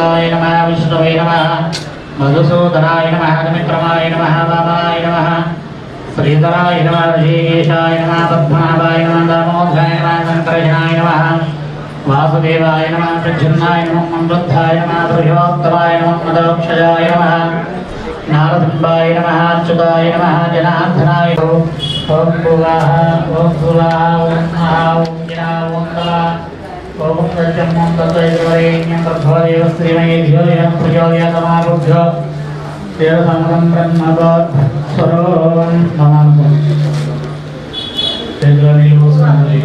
गोविन्दाय नमः विष्णवे नमः मधुसूदनाय नमः विक्रमाय नमः वामाय नमः श्रीधराय नमः ऋषिकेशाय नमः पद्मनाभाय नमः दामोदराय नमः शंकराय नमः वासुदेवाय नमः प्रद्युम्नाय नमः मन्वद्धाय नमः पुरुषोत्तमाय नमः मदोक्षजाय नमः नारदम्बाय नमः अच्युताय नमः जनार्दनाय ओम भुवाः ओम भुवाः ओम महाः ओम जिना ओम तला ओम सत्यं ओम तत्त्वैवरेण्यं तद्भवेव श्रीमये धियो यः प्रचोदयात्मारुभ्यो तेरसमनं ब्रह्मवत्सरों नमामि तेजोनि लोसनामि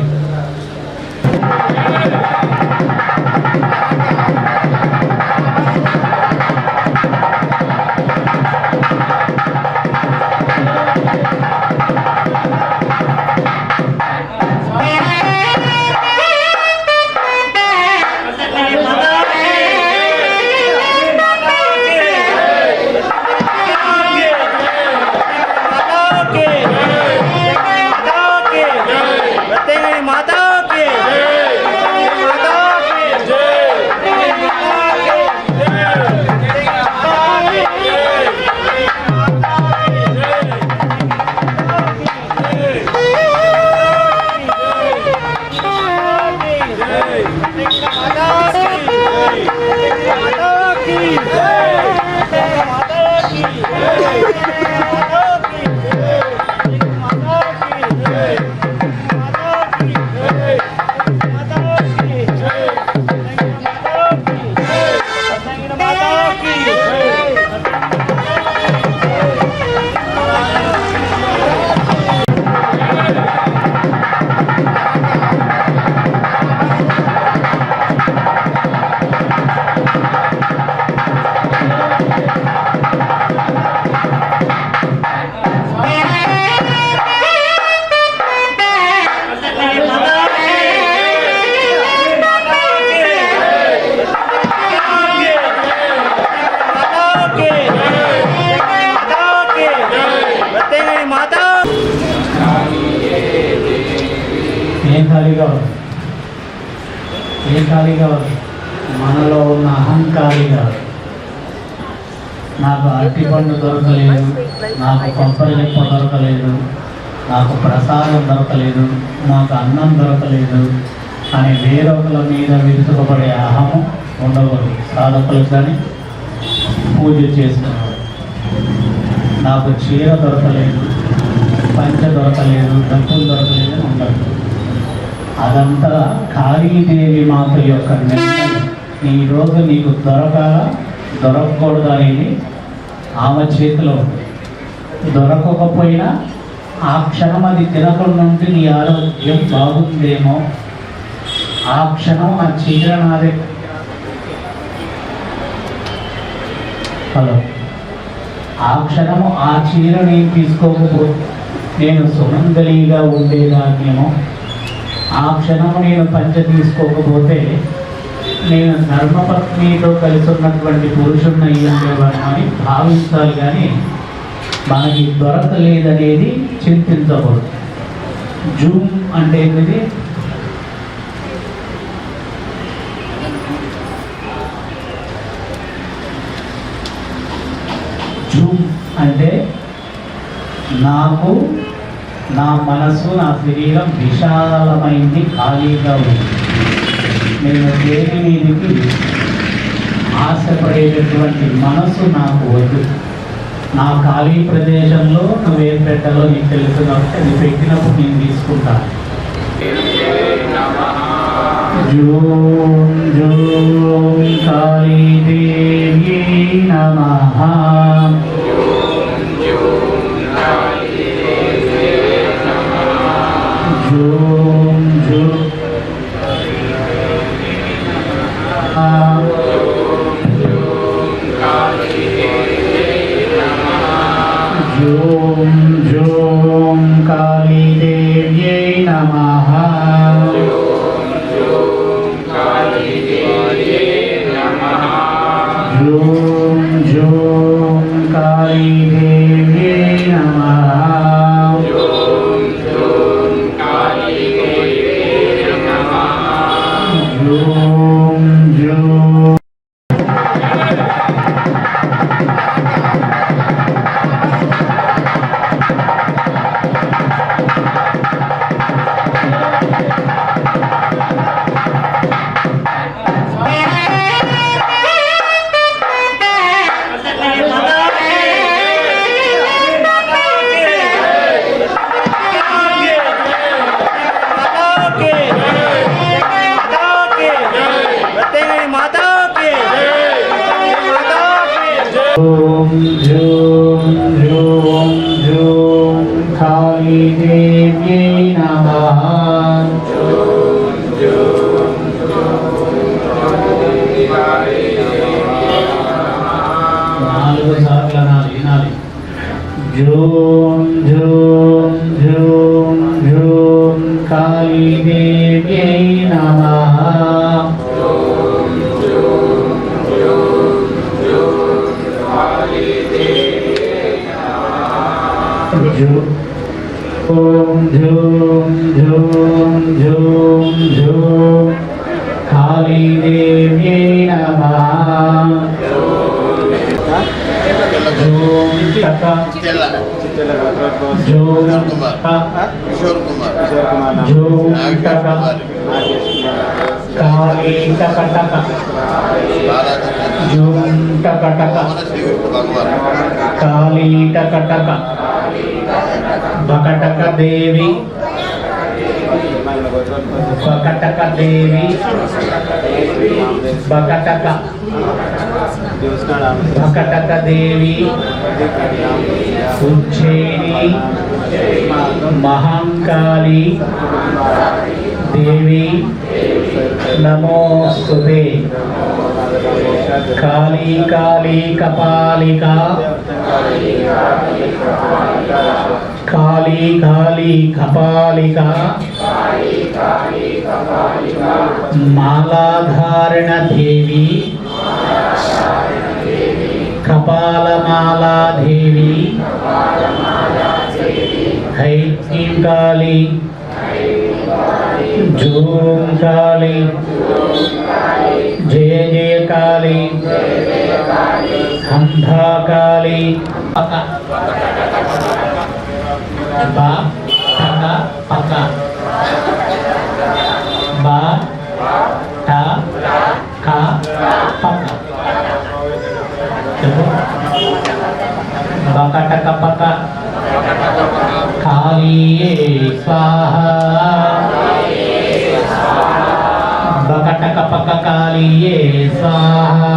ఏకాలిగా మనలో ఉన్న అహంకారిగా నాకు అరటిపండు దొరకలేదు, నాకు కొబ్బరి చెప్ప దొరకలేదు, నాకు ప్రసాదం దొరకలేదు, నాకు అన్నం దొరకలేదు అని వేరొకల మీద విరుచుకుపడే అహము ఉండకూడదు. సాధకులకు కానీ పూజ చేస్తున్నారు. నాకు చీర దొరకలేదు, పంచ దొరకలేదు, డబ్బులు దొరకలేదు అని ఉండదు. అదంతా కాళీదేవి మాత యొక్క నిర్ణయం. ఈరోజు నీకు దొరకకూడదు అనేది ఆమె చేతిలో ఉంది. దొరకకపోయినా ఆ క్షణం అది తినకుండా ఉంటే నీ ఆరోగ్యం బాగుందేమో, ఆ క్షణం ఆ చీర నాదే. హలో, ఆ క్షణము ఆ చీర నేను తీసుకోకపోతే నేను సుమంగళిగా ఉండేదాన్నేమో, ఆ క్షణము నేను పంచ తీసుకోకపోతే నేను ధర్మపత్నితో కలిసి ఉన్నటువంటి పురుషుడిని అయ్యేవాడు అని భావించాలి. కానీ మనకి దొరకలేదనేది చింతించకూడదు. జూమ్ అంటే ఏంటిది? జూమ్ అంటే నాకు నా మనసు, నా శరీరం విశాలమైంది, ఖాళీగా ఉంది. నేను దేని మీదకి ఆశపడేటటువంటి మనసు నాకు వద్దు. నా ఖాళీ ప్రదేశంలో నువ్వేం పెట్టాలో నీకు తెలుసు కాబట్టి అది పెట్టినప్పుడు నేను తీసుకుంటాను. జూం జూం కాళీదేవి నమః. జూం జూం జూం జూం కాళీదేవ్యై నమః. జూం జూం కాళీదేవ్యై నమః. జూం జూం ओम जूं जूं जूं काली देव्यै नमः। नालुगु सार्लु विनाలి जूं जूं जूं जूं काली देव्यै नमः। ओम झूम झूम झूम झूम काली देव्यै नमः। झूम टका झूम झूम टका काली टका टका झूम टका टका काली टका टका बकटक देवी बकटक देवी बकटक बकटक देवी उज्जयिनी महाकाली देवी नमोस्तुते। काली काली कपालिका काली काली कपालिका मालाधारण देवी कपालमाला देवी ऐं काली जूं काली जय जय काली हंधा काली पका बा टका पका बा टा का पका बका टका पका काली स्वाहा बका टका पका काली स्वाहा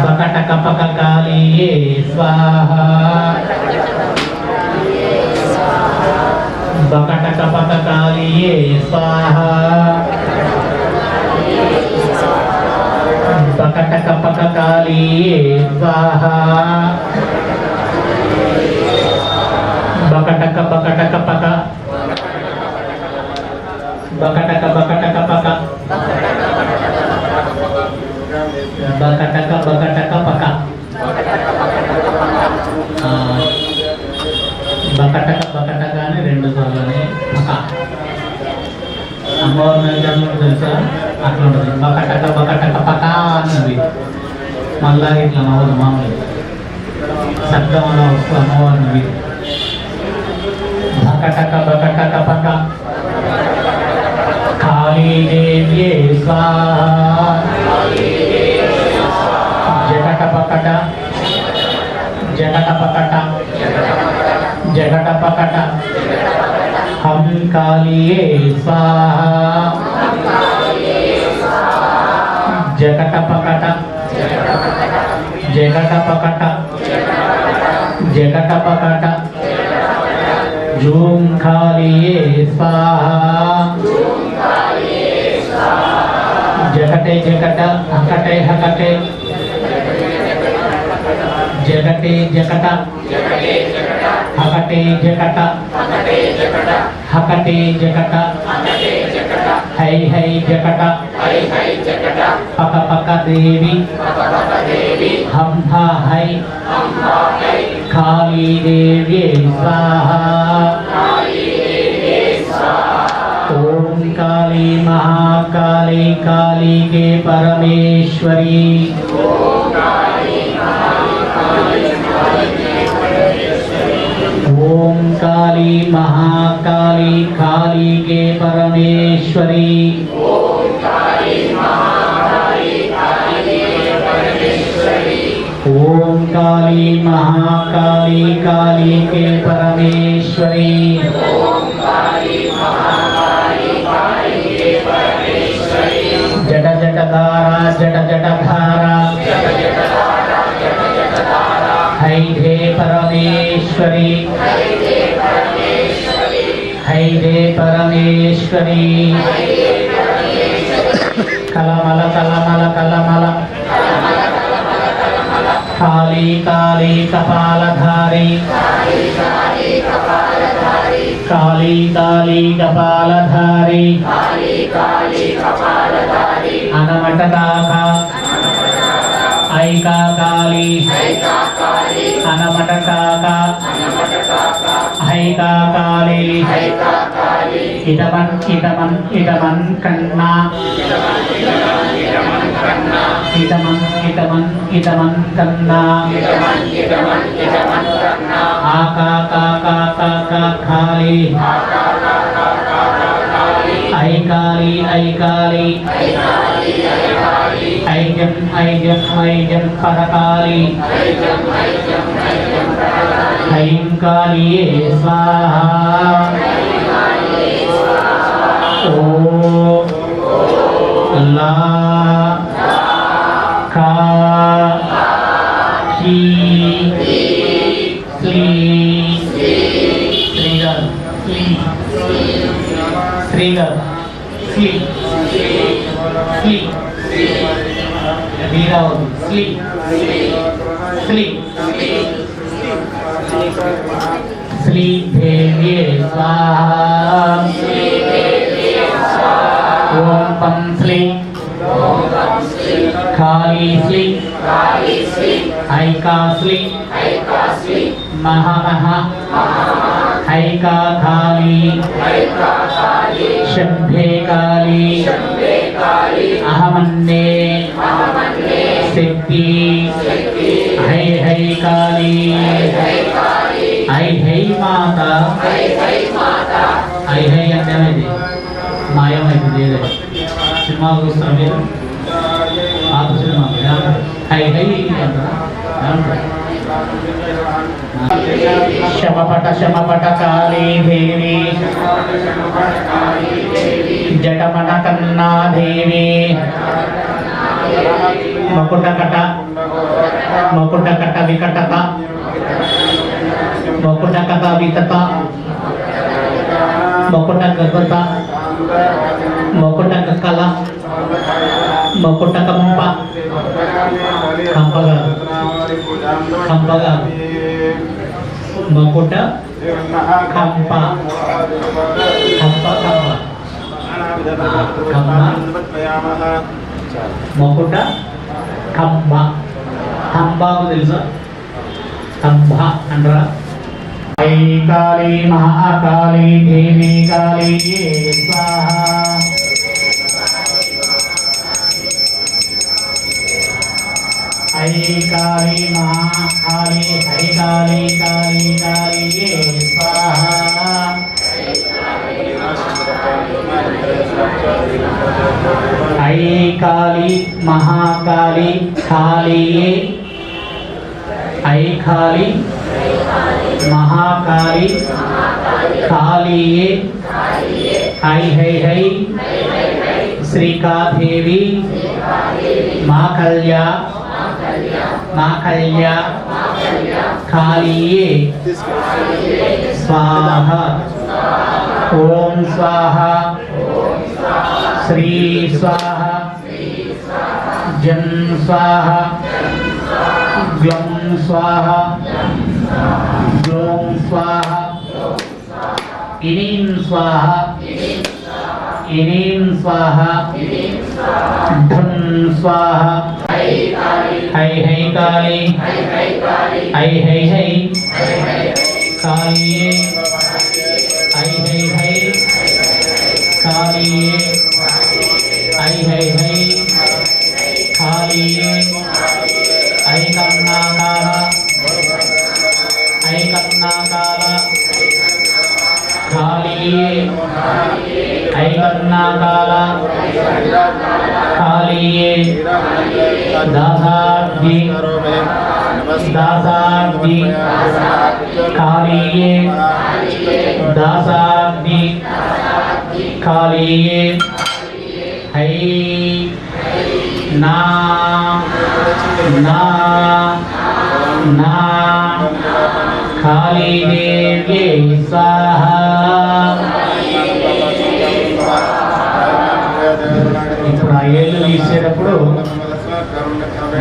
बकटक पक काली स्वाहा बकटक पक काली स्वाहा बकटक पक काली स्वाहा बकटक बकटक पक बकटक बकटक पक बकटक बकटक पक बकटक बकटक అని రెండు సార్లునే పక అమ్మవారి నైవేద్యం తెలుసా అట్లా ఉంటుంది బకటక బకటక పక అన్నది మళ్ళా ఇట్లా నవ్వదు మామూలు శబ్దం వస్తుంది అమ్మవారిని బకటక బకటక పక కాళీ దేవ్యే స్వాహా జగట పకట జగట పకట जगट पकट हम कालिये स्वाहा जगट पकट जगट पकट जगट पकट जूम कालिये स्वाहा जगटे जगट हकटे हकटे जगटे जगट हकटे जकट हकटे जकट है जकट पक पक देवी हम हा है काली देवी स्वाहा ओम काली महाकाली काली के परमेश्वरी ओम काली महाकाली काली के परमेश्वरी ओम काली महाकाली काली के परमेश्वरी ओम काली महाकाली काली के परमेश्वरी ओम काली महाकाली काली के परमेश्वरी जट जट जटधारा जट जटधारा हैदे परमेश्वरी हैदे परमेश्वरी कलमल कलमल कलमल काली काली कपालधारी काली काली कपालधारी अनमटकाका ऐका काली अनमटकाका ऐका काली इदमन इदमन इदमन कन्ना इदमन इदमन इदमन कन्ना आका का का का का खाली ऐ काली ऐजन ऐजन ऐजन परकाली ऐं काली स्वाहा ओ ला का की श्री श्रीगर श्रीगर श्री श्री वीरावती श्री श्री श्री देवी स्वाहा ओम पं श्री काली श्री ऐका श्री महा महा ऐका काली शंभे काली अहमन्ने सिद्धि है काली ऐ है माता ऐ है अन्यमेది మాయమైంది సినిమా చూస్తారు మీరు పాత సినిమా ఐ హై శమపట కాళీ దేవి జటమన కన్నా దేవి మకుటకట వికటత మకుటకట వికట మకుట గగత మకుట కల మకుట కంప కంపగా కంపగా మకుట కంప కంప కంప కంప మకుట కంబ కంబాకు తెలుసా కంబ అంటారా ऐ काली महाकाली देवी काली स्वाहा ऐ काली महाकाली ऐ काली काली काली स्वाहा ऐ काली महाकाली काली ऐ काली महाकाली काली ऐ है श्रीका देवी माँ कल्या काली स्वाहा ओम स्वाहा श्री स्वाहा जन स्वाहा ग्लम स्वाहा ग्लोम स्वाहा इनीं स्वाहा धन स्वाहा ऐ है काली ऐ है काली ऐ है काली ऐ है काली ऐ कन्ना काला काली ऐ कन्ना काला काली दासाब्दी काली दासाब्दी काली హై నా నా నా కాళీదేవ్యై స్వాహా. ఇప్పుడు ఆ ఏళ్ళు తీసేటప్పుడు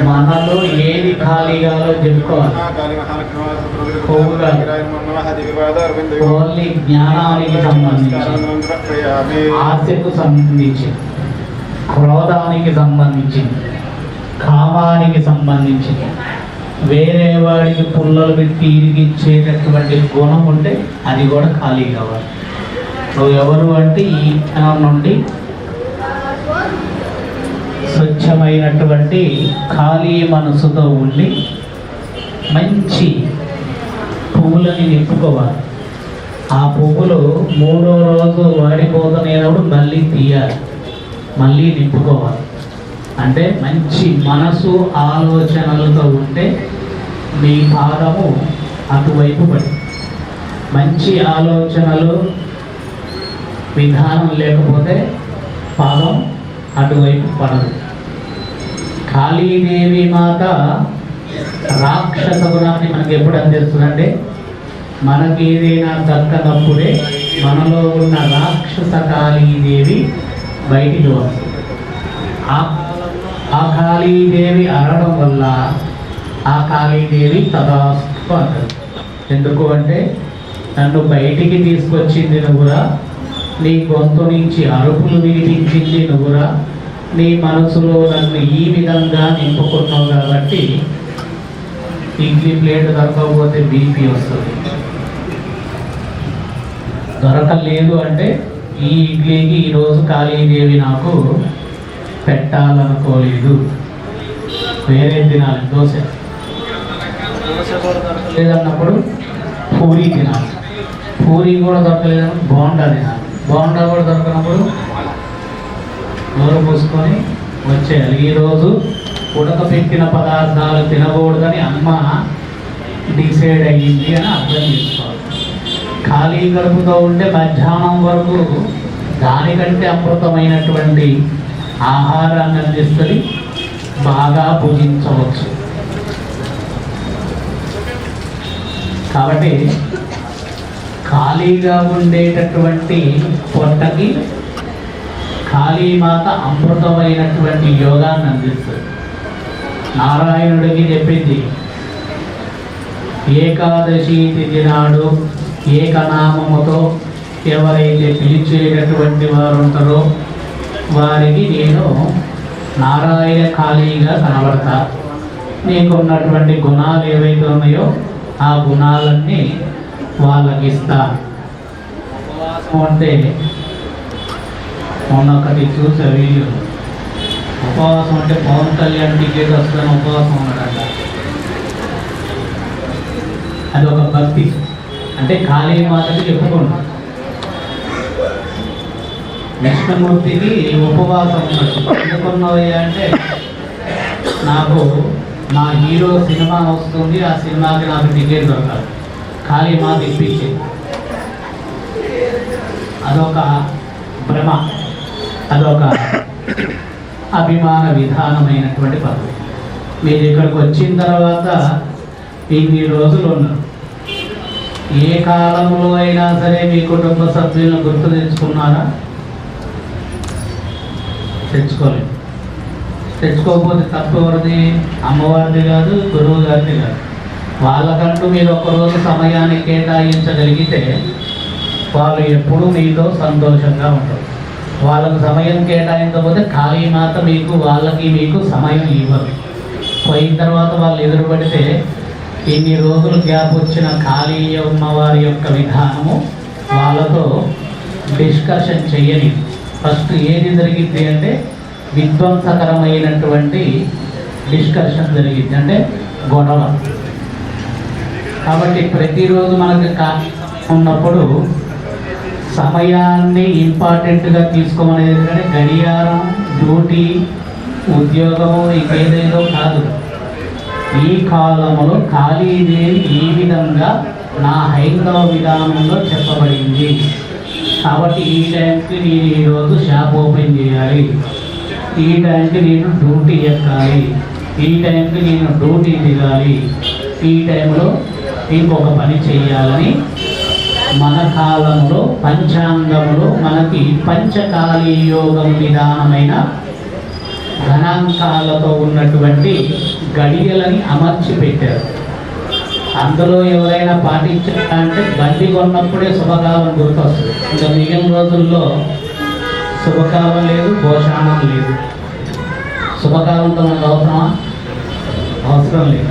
మనలో ఏది ఖాళీగాలో చెప్పుకోవాలి. ఓన్లీ జ్ఞానానికి సంబంధించి, ఆశకు సంబంధించి, క్రోధానికి సంబంధించి, కామానికి సంబంధించి, వేరే వాడికి పుల్లలు పెట్టి ఇరిగిచ్చేటటువంటి గుణం ఉంటే అది కూడా ఖాళీ కావాలి. నువ్వు ఎవరు అంటే ఈ జ్ఞానం నుండి స్వచ్ఛమైనటువంటి ఖాళీ మనసుతో ఉండి మంచి పువ్వులని నింపుకోవాలి. ఆ పువ్వులు 3వ రోజు వాడిపోతున్నప్పుడు మళ్ళీ తీయాలి, మళ్ళీ నింపుకోవాలి. అంటే మంచి మనసు ఆలోచనలతో ఉంటే మీ పాదము అటువైపు పడి, మంచి ఆలోచనలు విధానం లేకపోతే పాదం అటువైపు పడదు. కాళీదేవి మాత రాక్షస గుణాన్ని మనకి ఎప్పుడు అందిస్తుందంటే, మనకి ఏదైనా దక్కనప్పుడే మనలో ఉన్న రాక్షస కాళీదేవి బయటికి వస్తుంది. ఆ కాళీదేవి అరవడం వల్ల ఆ కాళీదేవి తదాస్తు అంటారు. ఎందుకు అంటే, నన్ను బయటికి తీసుకొచ్చింది నువ్వురా, నీ గొంతు నుంచి అరుపులు వినిపించింది నువ్వురా, నీ మనసులో నన్ను ఈ విధంగా నింపుకున్నావు కాబట్టి ఇడ్లీ ప్లేట్ దొరకకపోతే బీపీ వస్తుంది. దొరకలేదు అంటే ఈ ఇడ్లీకి ఈరోజు కాళీదేవి నాకు పెట్టాలనుకోలేదు, వేరే తినాలి. దోశ దొరకలేదన్నప్పుడు పూరీ తినాలి, పూరీ కూడా దొరకలేదన్నప్పుడు బోండా తినాలి, బోండా కూడా దొరకనప్పుడు నోరు పూసుకొని వచ్చేయాలి. ఈరోజు ఉడకపెట్టిన పదార్థాలు తినకూడదని అమ్మ డిసైడ్ అయ్యింది అని అర్థం చేసుకోవాలి. ఖాళీ గడుపుతూ ఉంటే మధ్యాహ్నం వరకు దానికంటే అమృతమైనటువంటి ఆహారాన్ని అందిస్తుంది, బాగా భుజించవచ్చు. కాబట్టి ఖాళీగా ఉండేటటువంటి పొట్టకి కాళీమాత అమృతమైనటువంటి యోగాన్ని అందిస్తుంది. నారాయణుడికి చెప్పింది, ఏకాదశి తిథి నాడు ఏకనామముతో ఎవరైతే పిలిచేటటువంటి వారు ఉంటారో వారికి నేను నారాయణ కాళీగా కనబడతా. నీకున్నటువంటి గుణాలు ఏవైతే ఉన్నాయో ఆ గుణాలన్నీ వాళ్ళకి ఇస్తా. ఉపవాసం అంటే మొన్నొకటి చూసే వీడియో, ఉపవాసం అంటే పవన్ కళ్యాణ్ టికెట్ వస్తాను ఉపవాసం ఉన్నాడంట. అది ఒక భక్తి. అంటే కాళీమాతకి చెప్పుకున్నాడు, విష్ణుమూర్తికి ఉపవాసం ఉన్నట్టు. ఎందుకున్నావయ్యా అంటే, నాకు మా హీరో సినిమా వస్తుంది, ఆ సినిమాకి నాకు టికెట్ దొరకాలి, కాళీమాత ఇప్పించింది. అదొక భ్రమ, అదొక అభిమాన విధానమైనటువంటి పద్ధతి. మీరు ఇక్కడికి వచ్చిన తర్వాత ఇన్ని రోజులు ఉన్నారు, ఏ కాలంలో అయినా సరే మీ కుటుంబ సభ్యులను గుర్తు తెచ్చుకున్నారా? తెచ్చుకోలేదు. తెచ్చుకోకపోతే తప్పు ఎవరిది? అమ్మవారిది కాదు, గురువు గారిది కాదు. వాళ్ళకంటూ మీరు ఒకరోజు సమయాన్ని కేటాయించగలిగితే వాళ్ళు ఎప్పుడూ మీతో సంతోషంగా ఉంటారు. వాళ్ళకు సమయం కేటాయించకపోతే కాళీమాత మీకు వాళ్ళకి మీకు సమయం ఇవ్వరు. పోయిన తర్వాత వాళ్ళు ఎదురుపడితే ఇన్ని రోజులు గ్యాప్ వచ్చిన ఖాళీ ఉన్నవారి యొక్క విధానము వాళ్ళతో డిస్కషన్ చెయ్యని. ఫస్ట్ ఏది జరిగింది అంటే విధ్వంసకరమైనటువంటి డిస్కషన్ జరిగింది, అంటే గొడవ. కాబట్టి ప్రతిరోజు మనకి ఖాళీ ఉన్నప్పుడు సమయాన్ని ఇంపార్టెంట్గా తీసుకోమనేది, కానీ గడియారం, డ్యూటీ, ఉద్యోగము ఇంకేదేదో కాదు. ఈ కాలంలో కాళీదేవి ఈ విధంగా నా హైందవ విధానంలో చెప్పబడింది కాబట్టి ఈ టైంకి నేను ఈరోజు షాప్ ఓపెన్ చేయాలి, ఈ టైంకి నేను డ్యూటీ ఎక్కాలి, ఈ టైంకి నేను డ్యూటీ దిగాలి, ఈ టైంలో ఇంకొక పని చేయాలని మన కాలంలో పంచాంగంలో మనకి పంచకాళీ యోగం విధానమైన గణాంకాలతో ఉన్నటువంటి గడియలని అమర్చి పెట్టారు. అందులో ఎవరైనా పాటించాలంటే బండి కొన్నప్పుడే శుభకాలం గుర్తొస్తుంది. ఇంకా మిగిలిన రోజుల్లో శుభకాలం లేదు, భోషాణం లేదు. శుభకాలంతో మనకు అవసరమా? అవసరం లేదు.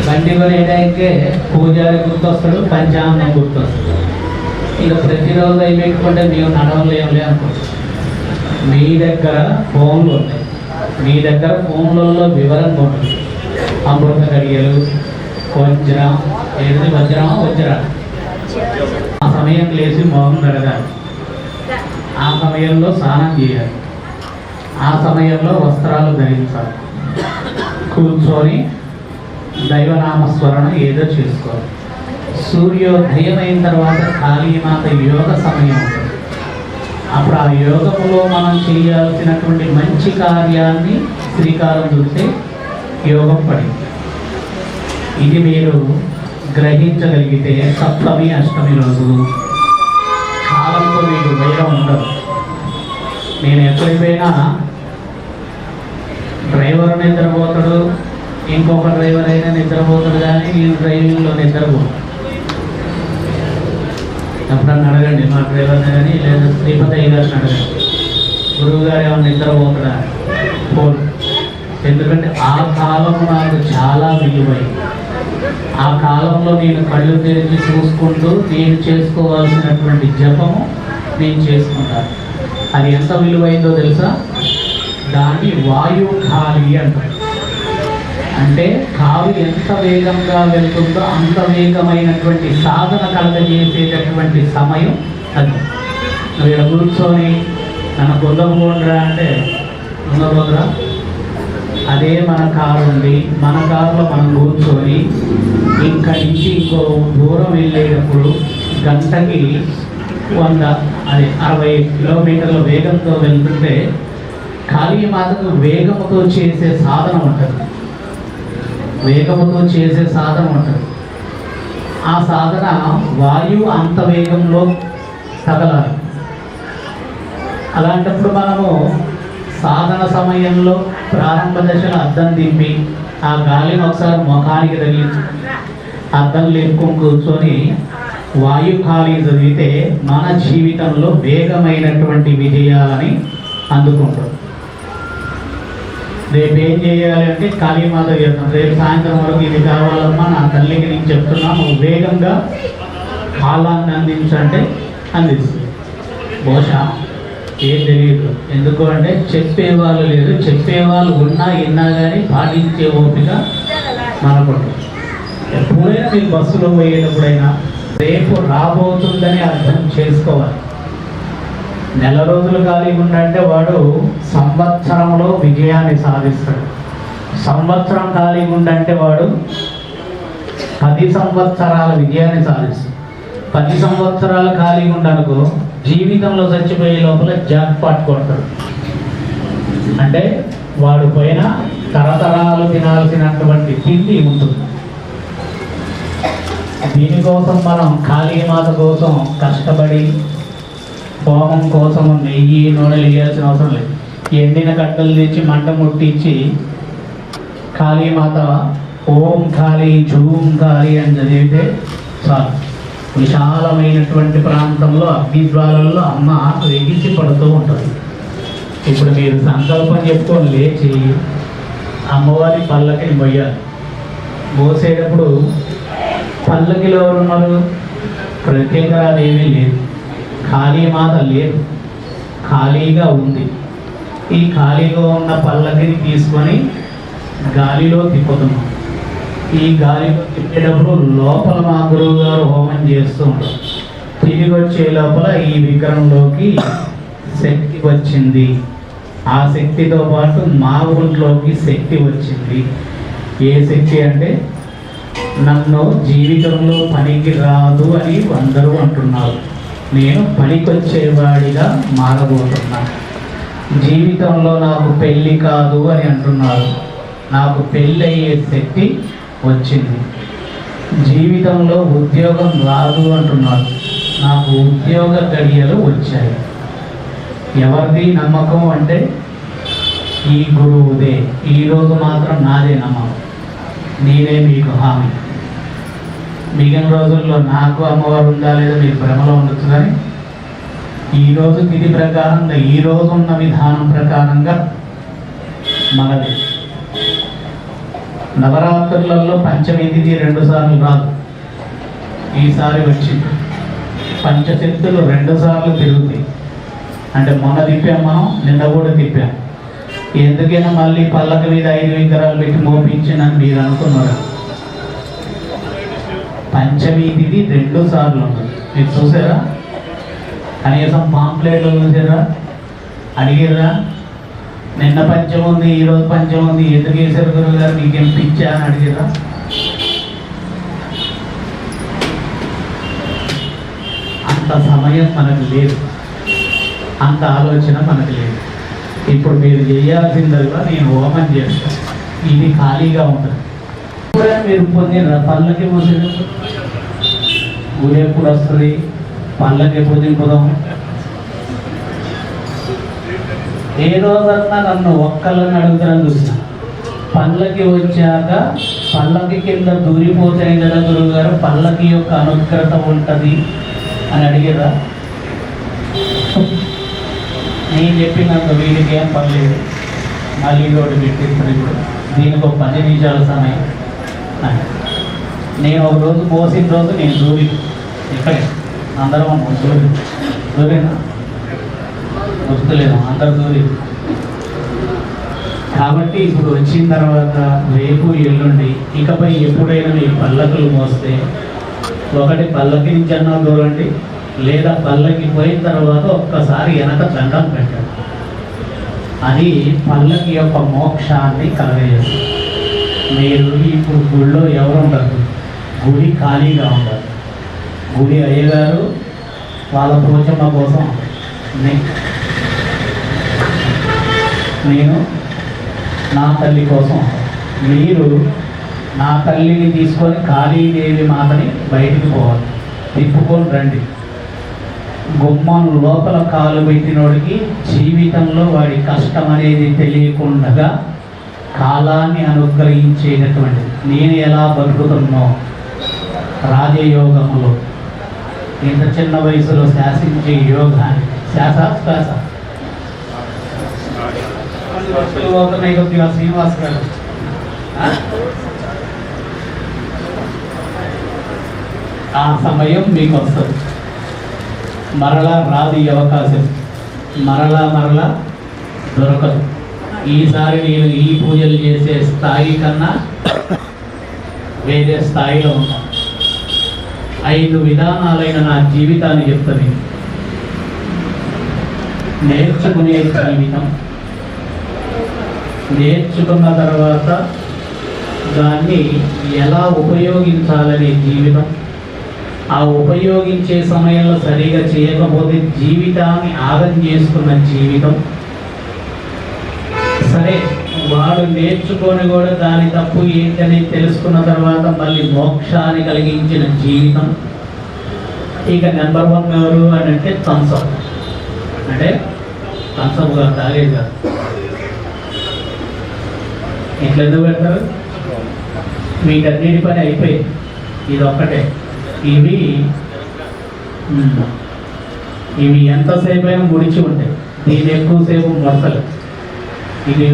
బండి కొనేటానికే పూజారి గుర్తొస్తాడు, పంచాంగం గుర్తొస్తాడు. ఇక ప్రతిరోజు అవి పెట్టుకుంటే మేము నడవలేములే అనుకుంటాం. మీ దగ్గర ఫోన్లు ఉన్నాయి, మీ దగ్గర ఫోన్లలో వివరంగా ఉంటుంది. అమృత గడియలు, వజ్రం, ఏది వజ్రమా వజ్రా, ఆ సమయం లేచి మొహం కడగాలి, ఆ సమయంలో స్నానం చేయాలి, ఆ సమయంలో వస్త్రాలు ధరించాలి, కూర్చొని దైవనామస్మరణ ఏదో చేసుకోవాలి. సూర్యోదయం అయిన తర్వాత కాళీమాత యోగ సమయం ఉంటుంది. అప్పుడు ఆ యోగములో మనం చేయాల్సినటువంటి మంచి కార్యాన్ని శ్రీకారం చుడితే యోగం పడింది. ఇది మీరు గ్రహించగలిగితే సప్తమి అష్టమి రోజు కాలంతో మీకు వైరం ఉండదు. నేను ఎక్కడికి పోయినా డ్రైవర్ నిద్రపోతాడు, ఇంకొక డ్రైవర్ అయినా నిద్రపోతాడు, కానీ నేను డ్రైవింగ్లో నిద్రపోతాను. ఎప్పుడన్నా అడగండి మా డ్రైవర్ని కానీ, లేదా శ్రీపతి అయ్యగారిని అడగండి, గురువు గారు ఏమన్నా నిద్రపోతాడా? పోను. ఎందుకంటే ఆ కాలం నాకు చాలా విలువైంది. ఆ కాలంలో నేను కళ్ళు తెరిచి చూసుకుంటూ నేను చేసుకోవాల్సినటువంటి జపము నేను చేసుకుంటాను. అది ఎంత విలువైందో తెలుసా? దాన్ని వాయు ఖాళీ అంటారు. అంటే కాలు ఎంత వేగంగా వెళ్తుందో అంత వేగమైనటువంటి సాధన కలగజేసేటటువంటి సమయం అది. నువ్వు ఇక్కడ కూర్చొని నన్ను పొందకపోండిరా అంటే పొందబోదురా? అదే మన కారు ఉంది, మన కారులో మనం కూర్చొని ఇక్కడి నుంచి ఇంకో దూరం వెళ్ళేటప్పుడు గంటకి 60 కిలోమీటర్ల వేగంతో వెళ్తుంటే కాళీమాతకు వేగముతో చేసే సాధన ఉంటుంది, వేగముతో చేసే సాధన ఉంటుంది. ఆ సాధన వాయువు అంత వేగంలో తగలాలి. అలాంటప్పుడు మనము సాధన సమయంలో ప్రారంభ దశలో అద్దం దింపి ఆ గాలిని ఒకసారి ముఖానికి తగిలించి అద్దం లేపుకొని కూర్చొని వాయు ఖాళీ చదివితే మన జీవితంలో వేగమైనటువంటి విజయాలని అందుకుంటాం. రేపు ఏం చేయాలి అంటే కాళీమాత చెప్తాం, రేపు సాయంత్రం వరకు ఇది కావాలమ్మా నా తల్లికి నేను చెప్తున్నా, నువ్వు వేగంగా కాలాన్ని అందించంటే అందిస్తుంది. బహుశా ఏం తెలియదు, ఎందుకు అంటే చెప్పేవాళ్ళు లేదు, చెప్పేవాళ్ళు ఉన్నా విన్నా కానీ పాటించే ఓపిక మనకుంటుంది. ఎప్పుడైనా మీరు బస్సులో పోయేటప్పుడైనా రేపు రాబోతుందని అర్థం చేసుకోవాలి. నెల రోజులు ఖాళీగా ఉండంటే వాడు సంవత్సరంలో విజయాన్ని సాధిస్తాడు. సంవత్సరం ఖాళీగా ఉండంటే వాడు 10 సంవత్సరాల విజయాన్ని సాధిస్తాడు. 10 సంవత్సరాలు ఖాళీగా ఉండనుకో జీవితంలో చచ్చిపోయే లోపల జాక్ పాట్ కొడతాడు. అంటే వాడు పైన తరతరాలు తినాల్సినటువంటి తిండి ఉంటుంది. దీనికోసం మనం కాళీమాత కోసం కష్టపడి హోమం కోసం నెయ్యి నూనెలు వేయాల్సిన అవసరం లేదు. ఎండిన కట్టలు తెచ్చి మంట ముట్టించి కాళీమాత ఓం కాళీ జూం కాళీ అని చదివితే చాలు. విశాలమైనటువంటి ప్రాంతంలో అగ్నిజ్వాలల్లో అమ్మ వెగిసి పడుతూ ఉంటుంది. ఇప్పుడు మీరు సంకల్పం చెప్పుకొని లేచి అమ్మవారి పల్లకిని మొయ్యాలి. మోసేటప్పుడు పల్లకిలో ఉన్నారు, ప్రత్యేకత ఏమీ లేదు, కాళీమాత లేదు, ఖాళీగా ఉంది. ఈ ఖాళీగా ఉన్న పల్లకిని తీసుకొని గాలిలో తిప్పుతున్నాం. ఈ గాలిలో తిప్పేటప్పుడు లోపల మా గురువు గారు హోమం చేస్తూ ఉంటారు. తిరిగి వచ్చే లోపల ఈ విగ్రహంలోకి శక్తి వచ్చింది, ఆ శక్తితో పాటు మా ఒంట్లోకి శక్తి వచ్చింది. ఏ శక్తి అంటే నన్ను జీవితంలో పనికి రాదు అని అందరూ అంటున్నారు, నేను పనికొచ్చేవాడిగా మారబోతున్నా. జీవితంలో నాకు పెళ్ళి కాదు అని అంటున్నారు. నాకు పెళ్ళి అయ్యే శక్తి వచ్చింది. జీవితంలో ఉద్యోగం రాదు అంటున్నారు. నాకు ఉద్యోగ గడియలు వచ్చాయి. ఎవరిది నమ్మకం అంటే ఈ గురువుదే. ఈరోజు మాత్రం నాదే నమ్మకం. నేనే మీకు హామీ. మిగిలిన రోజుల్లో నాకు అమ్మవారు ఉందా లేదా మీకు భ్రమలో ఉండొచ్చు, కానీ ఈరోజు తిథి ప్రకారంగా ఈరోజు ఉన్న విధానం ప్రకారంగా మనది. నవరాత్రులలో పంచమి తిథి 2 సార్లు రాదు, ఈసారి వచ్చింది. పంచశక్తులు 2 సార్లు తిరుగుతాయి. అంటే మొన్న తిప్పాం మనం, నిన్న కూడా తిప్పాం. ఎందుకైనా మళ్ళీ పల్లక మీద 5 విగ్రహాలు పెట్టి మోపించినని మీరు అనుకున్నారు. పంచమి తిథి 2 సార్లు ఉన్నది. మీరు చూసారా? కనీసం పాంప్లెట్లు చూసారా? అడిగిరా? నిన్న పంచం ఉంది, ఈరోజు పంచం ఉంది, ఎందుకు వేసారు గురువు గారు, మీకేం పిచ్చా అని అడిగిరా? అంత సమయం మనకు లేదు, అంత ఆలోచన మనకు లేదు. ఇప్పుడు మీరు చేయాల్సిందల్లా నేను హోమం చేస్తాను. ఇది ఖాళీగా ఉంటుంది. కూడా మీరు పొందిన పళ్ళకి మోసేది ఊరు ఎప్పుడు వస్తుంది, పళ్ళకి ఎప్పుడు దింపుదాం? ఏ రోజన్నా నన్ను ఒక్కళ్ళని అడుగుతారని చూసిన. పళ్ళకి వచ్చాక పళ్ళకి కింద దూరిపోతాయి కదా గురువు గారు, పళ్ళకి యొక్క అనుగ్రత ఉంటుంది అని అడిగిరా? నేను చెప్పినంత వీడికి ఏం పర్లేదు, మళ్ళీ రోడ్డు పెట్టిస్తారు. ఇప్పుడు దీనికి ఒక 10 నిమిషాల సమయం. నేను ఒక రోజు మోసిన రోజు నేను దూరి ఇక్కడే అందరం దూరేనా వస్తలేదు, అందరు దూరి. కాబట్టి ఇప్పుడు వచ్చిన తర్వాత రేపు ఎల్లుండి ఇకపై ఎప్పుడైనా మీ పల్లకులు మోస్తే ఒకటి పల్లకి నుంచి అన్నా దూరండి, లేదా పల్లకి పోయిన తర్వాత ఒక్కసారి వెనక దండం పెట్టండి. అది పల్లకి యొక్క మోక్షాన్ని కలగజేస్తుంది. మీరు ఇప్పుడు గుడిలో ఎవరు ఉండరు, గుడి ఖాళీగా ఉండదు. గుడి అయ్యగారు వాళ్ళ పోచమ్మ కోసం, నేను నా తల్లి కోసం. మీరు నా తల్లిని తీసుకొని కాళీదేవి మాతని బయటికి పోవాలి, తిప్పుకొని రండి. గుమ్మం లోపల కాలు పెట్టినోడికి జీవితంలో వాడి కష్టం అనేది తెలియకుండా కాలాన్ని అనుగ్రహించేటటువంటి నేను ఎలా బతుకుతున్నో రాజయోగములో ఇంత చిన్న వయసులో శాసించే యోగాన్ని శ్వాస అవుతున్నాయి కొద్దిగా శ్రీనివాస్ గారు. ఆ సమయం మీకు వస్తుంది. మరలా రాదు ఈ అవకాశం, మరలా దొరకదు. ఈసారి నేను ఈ పూజలు చేసే స్థాయి కన్నా వేరే స్థాయిలో ఉన్నాను. 5 విధానాలైన నా జీవితాన్ని చెప్తాను. నేర్చుకునే జీవితం, నేర్చుకున్న తర్వాత దాన్ని ఎలా ఉపయోగించాలనే జీవితం, ఆ ఉపయోగించే సమయంలో సరిగా చేయకపోతే జీవితాన్ని ఆగం చేసుకున్న జీవితం. సరే, వాడు నేర్చుకొని కూడా దాని తప్పు ఏంటని తెలుసుకున్న తర్వాత మళ్ళీ మోక్షాన్ని కలిగించిన జీవితం. ఇక నెంబర్ 1 ఎవరు అని అంటే థమ్సప్. అంటే థమ్సప్ గారు తాగేది కాదు. ఇట్లా ఎందుకు పెడతారు? వీటన్నిటి పని అయిపోయింది, ఇది ఒక్కటే. ఇవి ఎంతసేపు అయినా ముడిచి ఉంటాయి, దీని ఎక్కువసేపు ముడతలు. ఇది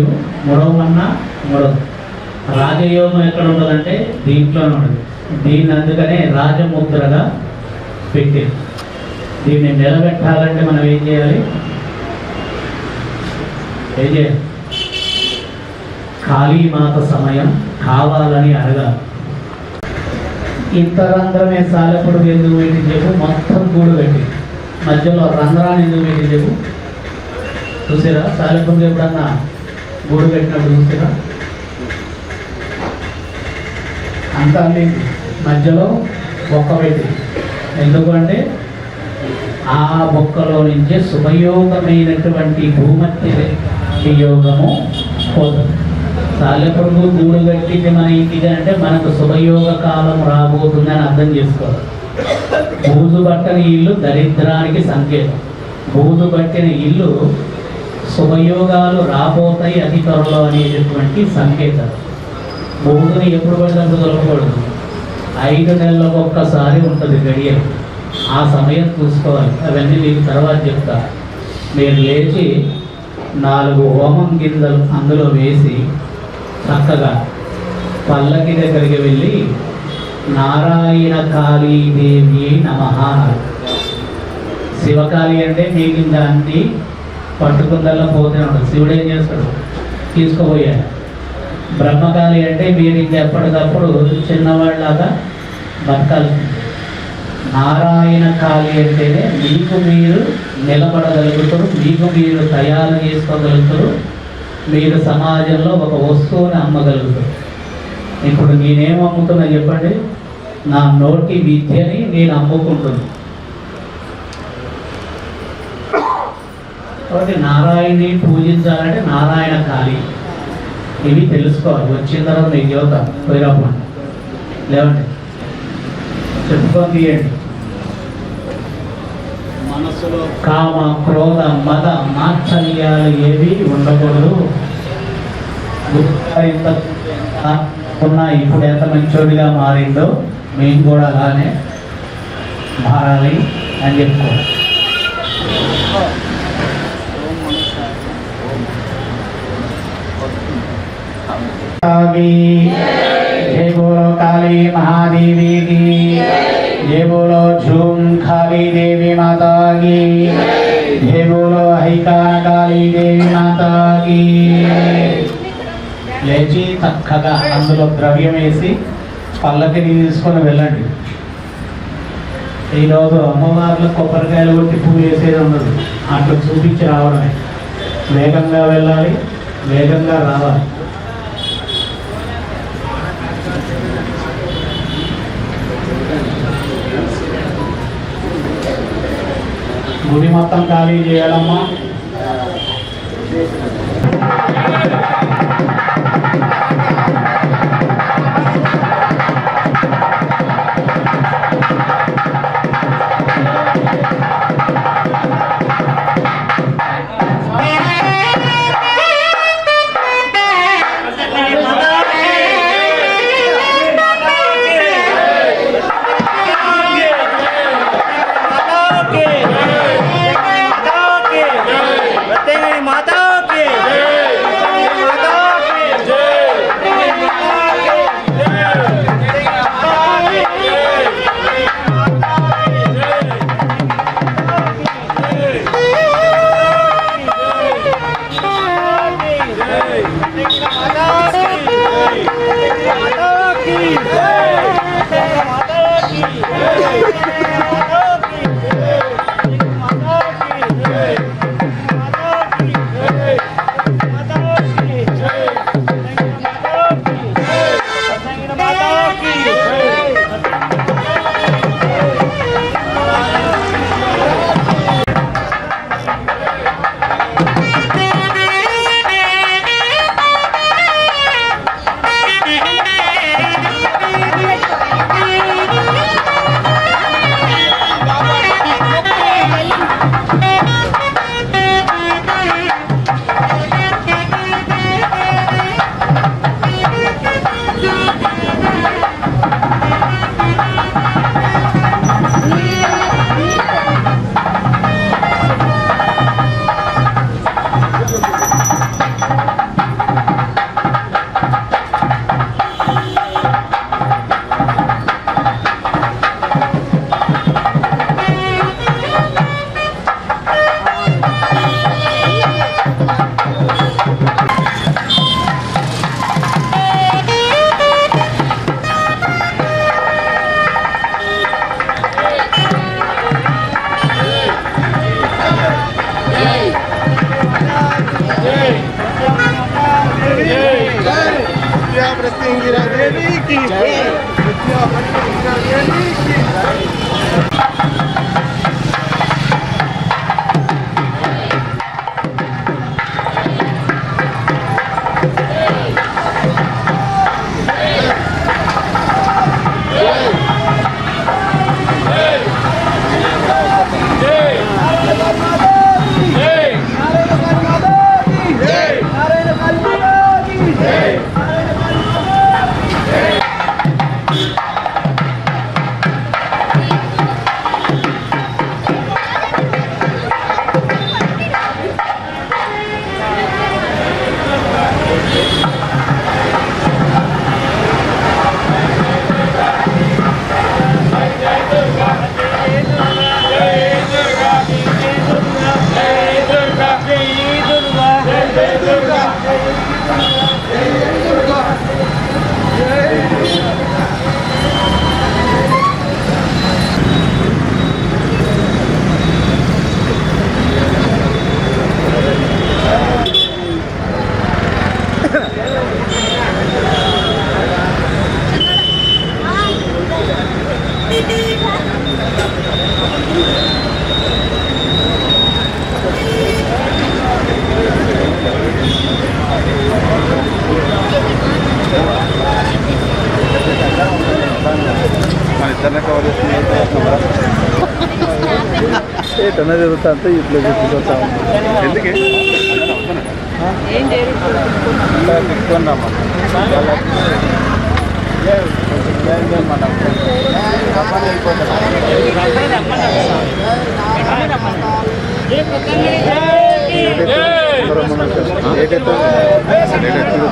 ముడవమన్నా ముడదు. రాజయోగం ఎక్కడ ఉంటుందంటే దీంట్లోనే ఉంటుంది. దీన్ని అందుకనే రాజముద్రగా పెట్టేది. దీన్ని నిలబెట్టాలంటే మనం ఏం చేయాలి? కాళీమాత సమయం కావాలని అడగాలి. ఇంత రంధ్రమే సాలెప్పుడు ఎందుకు పెట్టి చెప్పు, మొత్తం గూడు పెట్టి మధ్యలో రంధ్రాన్ని ఎందుకు పెట్టి చెప్పు. చూసారా? సాలెప్పుడు ఎప్పుడన్నా గూడు పెట్టినప్పుడు చూసారా? అంతా మధ్యలో ఒక్క పెట్టి. ఎందుకు అంటే ఆ బొక్కలో నుంచే శుభయోగమైనటువంటి భూమధ్య యోగము పోతుంది. సాలెపురుగు గూడు కట్టింది మన ఇంటికి అంటే మనకు శుభయోగ కాలం రాబోతుందని అర్థం చేసుకోవాలి. బూజు పట్టని ఇల్లు దరిద్రానికి సంకేతం. బూజు పట్టిన ఇల్లు శుభయోగాలు రాబోతాయి అతి త్వరలో అనేటటువంటి సంకేతం. బూజుని ఎప్పుడు పడినప్పుడు దొరకకూడదు. 5 నెలలకు ఒక్కసారి ఉంటుంది గడియ. ఆ సమయం చూసుకోవాలి. అవన్నీ మీకు తర్వాత చెప్తా. మీరు లేచి 4 హోమం గింజలు అందులో వేసి చక్కగా పల్లకి దగ్గరికి వెళ్ళి నారాయణ కాళీదేవి నమః. శివకాళి అంటే మీకు దాన్ని పట్టుకుందల్లా పోతూనే ఉంటుంది. శివుడు ఏం చేస్తాడు? తీసుకుపోయాడు. బ్రహ్మకాళి అంటే మీరు ఇంకా ఎప్పటికప్పుడు చిన్నవాళ్ళలాగా బతకాల్సి. నారాయణ కాళి అంటేనే మీకు మీరు నిలబడగలుగుతారు, మీకు మీరు తయారు చేసుకోగలుగుతారు, మీరు సమాజంలో ఒక వస్తువుని అమ్మగలుగుతారు. ఇప్పుడు నేనేం అమ్ముతున్నా చెప్పండి? నా నోటి విద్యని నేను అమ్ముకుంటున్నాను. కాబట్టి నారాయణని పూజించాలంటే నారాయణ కాళి ఇవి తెలుసుకోవాలి. వచ్చిన తర్వాత మీకు చెబుతాను. పోయినప్పుడు లేవండి, చెప్పుకొని తీయండి. మనసులో కామ, క్రోధ, మద, మాత్సర్యాలు ఏవి ఉండకూడదు. ఎంత ఉన్నా ఇప్పుడు ఎంత మంచోడిగా మారిందో మేము కూడా అలానే మారాలి అని చెప్పుకోవాలి. जय बोलो काली महादेवी की, जय बोलो झूम काली देवी माता की, जय बोलो हईका काली देवी माता की. లేచి చక్కగా అందులో ద్రవ్యం వేసి పల్లకిని తీసుకొని వెళ్ళండి. ఈరోజు అమ్మవార్లు కొబ్బరికాయలు కొట్టి పువ్వు వేసేది ఉండదు. అట్లా చూపించి రావడమే. వేగంగా వెళ్ళాలి, వేగంగా రావాలి. గుడి మొత్తం ఖాళీ చేయాలమ్మా. మన ఇద్దరినే కవర్ చేస్తుంది ఏటన్నా జరుగుతా అంతా ఇట్లా చూపిస్తా ఎందుకే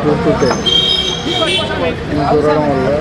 చూస్తుంటే చూడడం వల్ల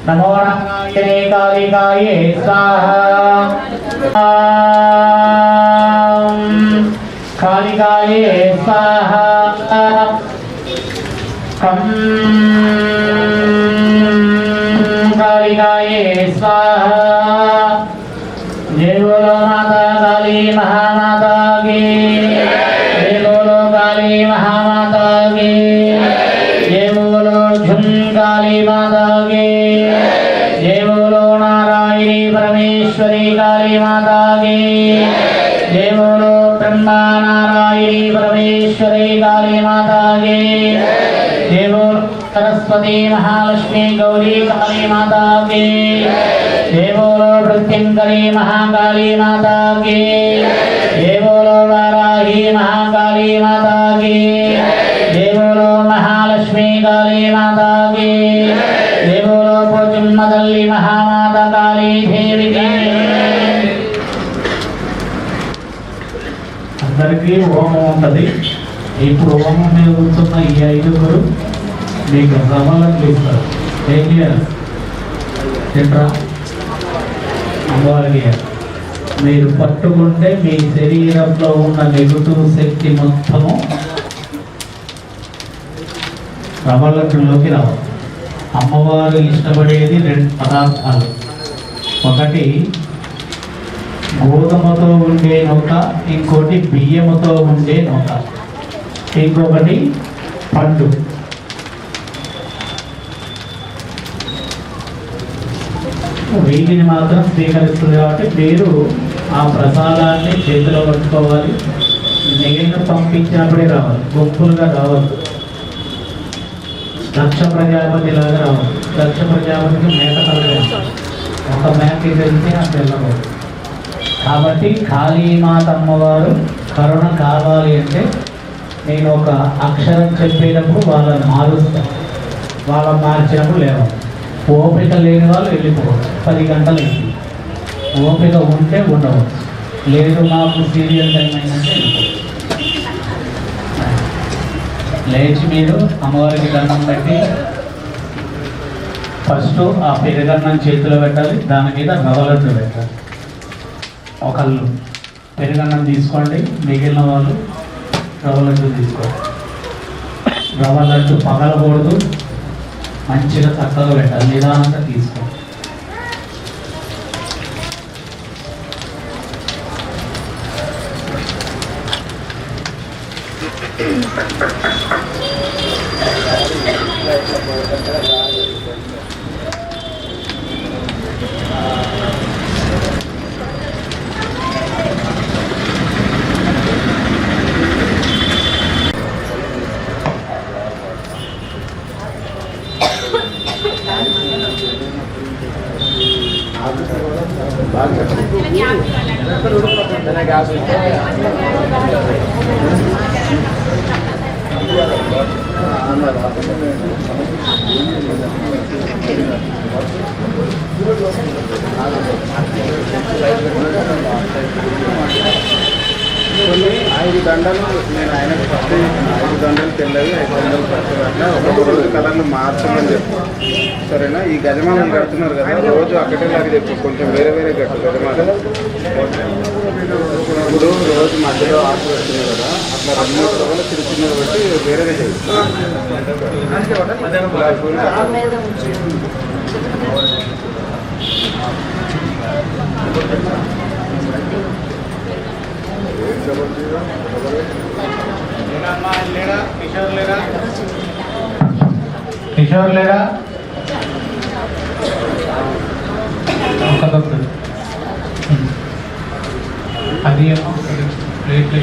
नमो नारायणे कालिकाये स्वाहा कालिकाये स्वाहा कालिकाये स्वाहा। जय बोलो माता काली महामाता की, जय बोलो काली महामाता की, जय बोलो झुन काली माता की, जय बोलो नारायणी परमेश्वरी काली माता की, जय बोलो ब्रह्मा नारायणी परमेश्वरी काली माता की, जय बोलो सरस्वती महालक्ष्मी गौरी काली माता की, जय बोलो प्रत्यंकरी महाकाली माता की, जय बोलो वाराही महाकाली माता की, जय बोलो महालक्ष्मी काली माता की, जय बोलो पोचम्मदल्ली महामाता काली देवी की। అందరికీ హోమం ఉంటుంది. ఇప్పుడు హోమం మీద కూర్చున్న ఈ 5గురు మీకు రమలకు ఇస్తారు. ఏం చేయాలి? తింటరా అమ్మవారికి మీరు పట్టుకుంటే మీ శరీరంలో ఉన్న నెగటివ్ శక్తి మొత్తము రమలలోకి రావాలి. అమ్మవారు ఇష్టపడేది 2 పదార్థాలు. ఒకటి గోధుమతో ఉండే నూక, ఇంకోటి బియ్యముతో ఉండే నూక, ఇంకొకటి పండు. వీటిని మాత్రం స్వీకరిస్తుంది కాబట్టి మీరు ఆ ప్రసాదాన్ని చేతిలో పట్టుకోవాలి. నేను పంపించినప్పుడే రావాలి, గుంపులుగా రావద్దు. దక్ష ప్రజాపతి లాగా రావాలి. దక్ష ప్రజాపతికి మేక కలగాలి, ఒక మేక వెళ్తే అది వెళ్ళకూడదు. కాబట్టి కాళీమాత అమ్మవారు కరుణ కావాలి అంటే నేను ఒక అక్షరం చెప్పేటప్పుడు వాళ్ళని మారుస్తాను. వాళ్ళని మార్చినప్పుడు లేవాలి. ఓపిక లేని వాళ్ళు వెళ్ళిపోవచ్చు. 10 గంటలు అయింది. ఓపిక ఉంటే ఉండవచ్చు, లేదు మాకు సీరియల్ టైం అయిందంటే లేచి మీరు అమ్మవారికి దండం పెట్టి ఫస్ట్ ఆ పెరుగన్నం చేతిలో పెట్టాలి. దాని మీద రవ్వలడ్డు పెట్టాలి. ఒకళ్ళు పెరుగన్నం తీసుకోండి, మిగిలిన వాళ్ళు రవ్వలడ్డు తీసుకోండి. రవ్వలడ్డు పగలకూడదు, మంచిగా చక్కగా పెట్టాలి. నిదానంగా తీసుకోండి. కొన్ని 5 దండలు నేను ఆయనకు ఫస్ట్ 5 దండలు తెల్లవి, 5 దండలు పచ్చవి అట్లా ఒక్కొక్క రోజు కలర్లు మార్చమని చెప్పు. సరేనా? ఈ గజమాలను కడుతున్నారు కదా, రోజు అక్కడేలాగా చెప్పు, కొంచెం వేరే వేరే కట్టు గజమాలు. ఇప్పుడు రోజు మధ్యలో ఆకు పెడుతున్నారు కదా, అట్లా 2-3 రోజులు చిన్న చిన్నగా పెట్టి వేరేగా చేస్తాను. కిషోర్ లేడా? అది ప్లేట్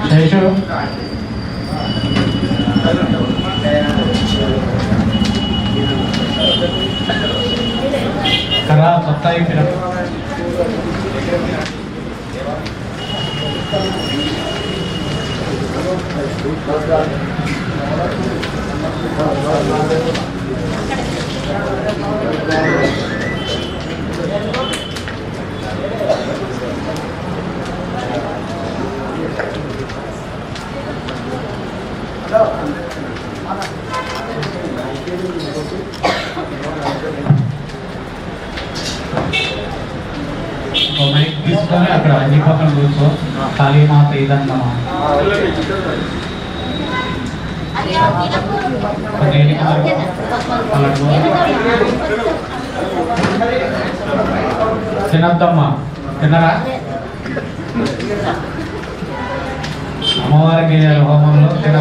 శేషు కరా కొత్త అయిపోయిన మైక్ తీసుకొని అక్కడ అన్ని పక్కన కూర్చో. కాళీమాత ఇదన్నా తినద్దమ్మా, తిన్నరా? అమ్మవారికి హోమంలో తిన.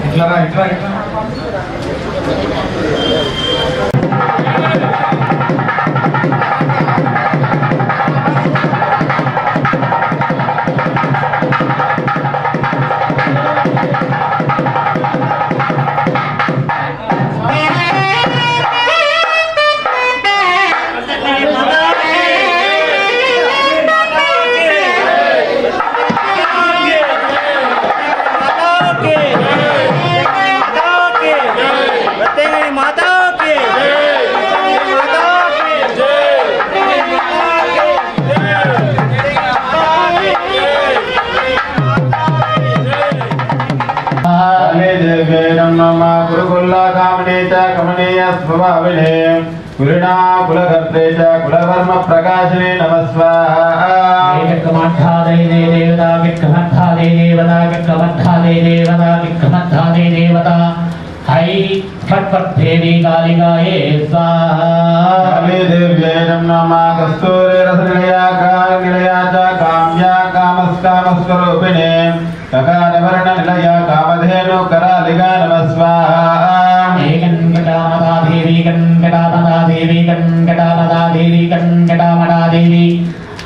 ఇట్లరా ఇట్లా ఇట్లా कुलकर्ते च कुलवर्म प्रकाशिने देवता हई फटफट देवी कालिकाये स्वाहा। काली देव्यै नमः। कस्तूरी रसनिलया कालिलया च काम्या कामस्कामस्वरूपिणे ककारवर्ण निलया कामधेनु करालिका नमः स्वाहा। कनकटामदा देवी कनकटामदा देवी कनकटामदा देवी कनकटामदा देवी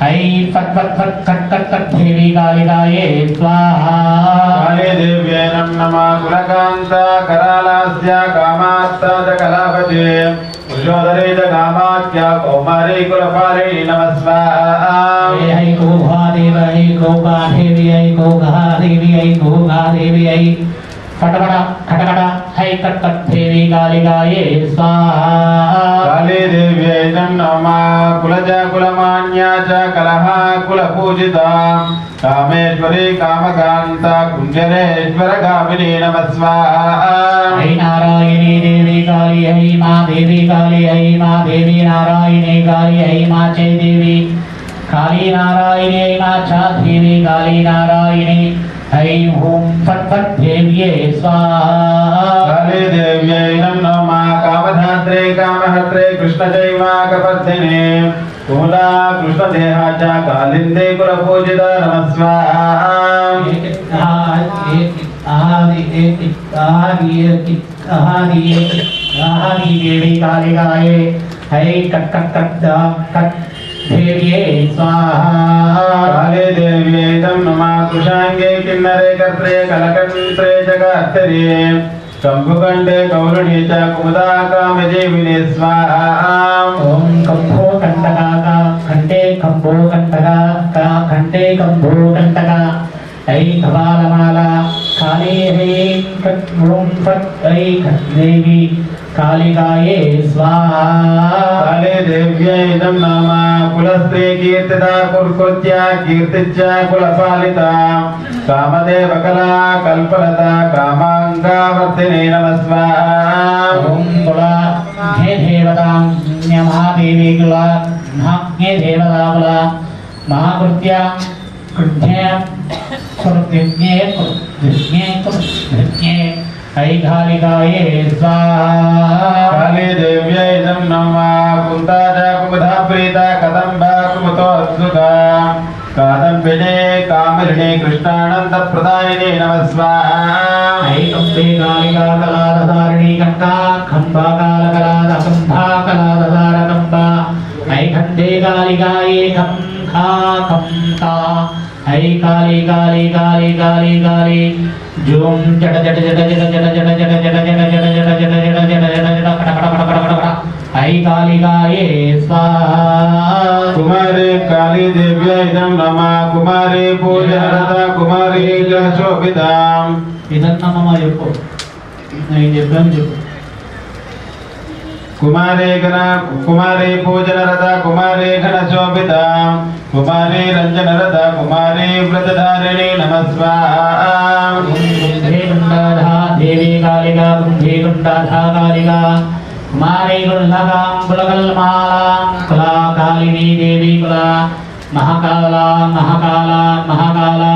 हई फटफट फट खट खट खट देवी कालिकाये स्वाहा। काली देव्यै नमः। कुलकान्ता करालास्या कामास्ता च कलापते पुरुषोदरे च कामाख्या कौमारी कुलपालिनी नमः स्वाहा। हई गोगा देवी हई गोगा देवी हई गोगा देवी हई गोगा देवी हई फटफट खटखट हई कट कट देवी कालिकाये स्वाहा। काली देव्यै नमः। कुलजा कुलमान्या च कलहा कुलपूजिता कामेश्वरी कामकान्ता कुञ्जरेश्वर गामिनी नमः स्वाहा। हई नारायणी देवी काली हई मां देवी काली हई मां देवी नारायणी काली हई मां चे देवी काली नारायणी हई मां चा देवी काली नारायणी हई ओम फट फट देव्ये स्वाहा। काली देव्यै नमः। कामधात्रे कामहत्रे कृष्णजैवाकपर्दिने कुमुदा कृष्णदेहाचा कालिन्दे कुलपूजिता नमः स्वाहा। आदि देवी कालिकाये हई कट कट कट कट देव्ये स्वाहा। काली देव्यै नमः। कुशांगे किन्नरे कर्त्रे कलकंत्रे जगत्तरे कंभुकंडे गौरुणी च कुमुदा कामजीविने स्वाहा। ओम कंभो कंटका का खंडे कंभो कंटका का खंडे कंभो कंटका ऐ कपालमाला काली हई कट ओम फट ऐ देवी कालिकाये स्वाहा। काली देव्यै नमः। कुलस्त्री कीर्तिता कुर्कुत्या कीर्तिच्च कुलपालिता कामदेव कला कल्पलता कामांगावर्तिने नमः स्वाहा। ओम कुला हे देवता महादेवी कुला हे देवता कुला महाकृत्या कृत्या कृत्ये कृत्ये कृत्ये ऐ कालिकाये स्वाहा। काली देव्यै नमः। कुन्ता च कुमुदा प्रीता कदम्बा कुमुतो अद्भुता कादम्बिने कामिरिणे कृष्णानन्दप्रदायिने नमः स्वाहा। ऐ कम्बे कालिका कलाधारिणी कन्का खम्बा कालकलाद खम्बा कलाधार कम्बा ऐ खण्डे कालिकाये खम्खा खम्का ऐ काली काली काली काली काली जूम जट जट जट जट जट जट जट जट जट जट जट जट जट जट जट जट खट खट खट खट खट ऐ कालिकाये स्वाहा। कुमारी काली देव्यै नमः। कुमारी पूजनरता कुमारी शोभिता ఇదన్నమా చెప్పు నేను చెప్పాను చెప్పు कुमारी पूजनरता कुमारी घनशोभिता కుమారి రంజనరథ కుమారి వ్రతధారిణి నమః స్వాహా कुंभीकुंडाधा देवी कालिका कुंभीकुंडाधा कालिका कुमारी कुल्लकां कुलकल्मालां कुला कालिनी देवी कुला महाकाला महाकाला महाकाला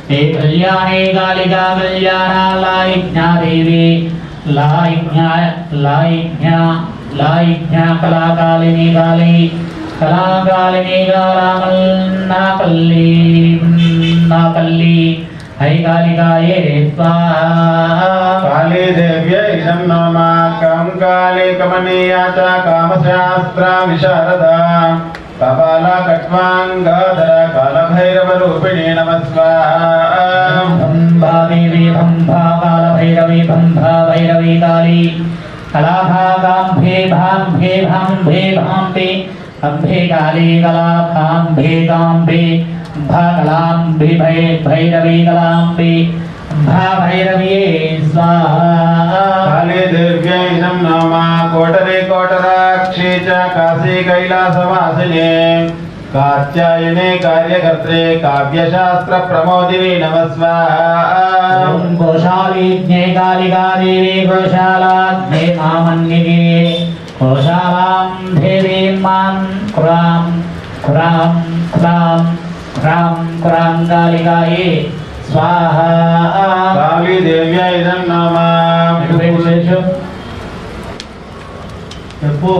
हे कल्याणी कालिका कल्याणा लायज्ञा देवी लायज्ञा लायज्ञा लायज्ञा कला कालिनी काली कला कालिनी काला कल्ली नाकल्ली హై కాళికాయే స్వాహా కాళీ దేవ్యై ఇదం నమః కాం కాళీ కమనీయా చ కామశాస్త్ర విశారద కపాల కట్వాంగాధర కాలభైరవ రూపిణి నమః స్వాహా భంభా దేవి భంభా కాళభైరవి భంభా భైరవి కాళీ కళాభా గాంభే భాంభే భాంభే భాంబే అంభే కాళీ కళాభాంభే గాంభే భగలాంబి భైరవి కలాంబి భైరవి స్వాహా కాళీ దేవ్యై ఇదం నమః కోటరే కోటరాక్షి చ కాశీ కైలాసవాసినే కాత్యాయనే కార్యకర్త్రే కావ్యశాస్త్ర ప్రమోదిని నమః స్వాహా గోశాలీజ్ఞే కాళికా దేవి గోశాలాజ్ఞే మామన్యే గోశాలాం దేవీం మాం కురాం కురాం కురాం రాం కురాం కాళికాయే స్వాహా కాళీ దేవ్యై ఇదం నమః చెప్పు